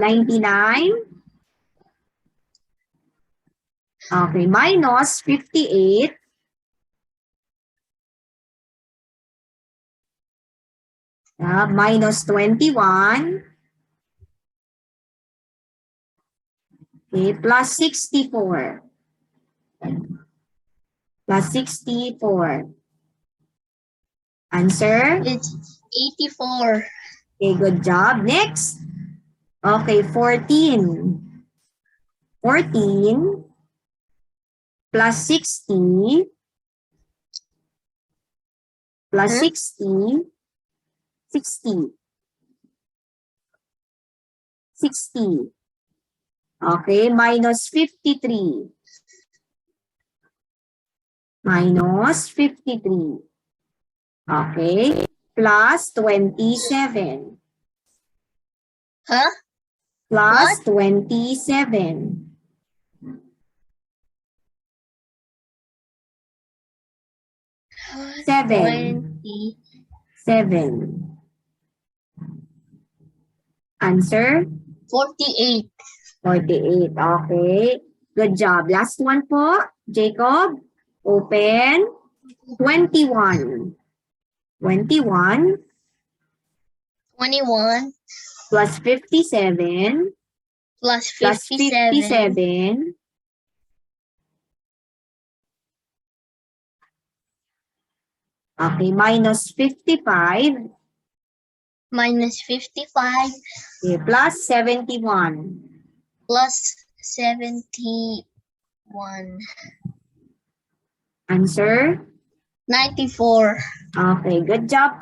99. Okay, minus 58. Minus 21. Okay, plus 64. Plus 64. Answer? It's 84. Okay, good job. Next. Okay, 14. 14 plus 60 plus 60. 60. 60. Okay, minus 53. Minus 53. Okay, plus 27. Huh? Plus What? 27. Seven. 20. 7. Answer? 48. 48. Okay. Good job. Last one po. Jacob, open. 21. 21 21 plus 57 plus plus 57 57. Okay, minus 55. minus 55 Okay, plus 71. plus 71. Answer? 94. Okay, good job.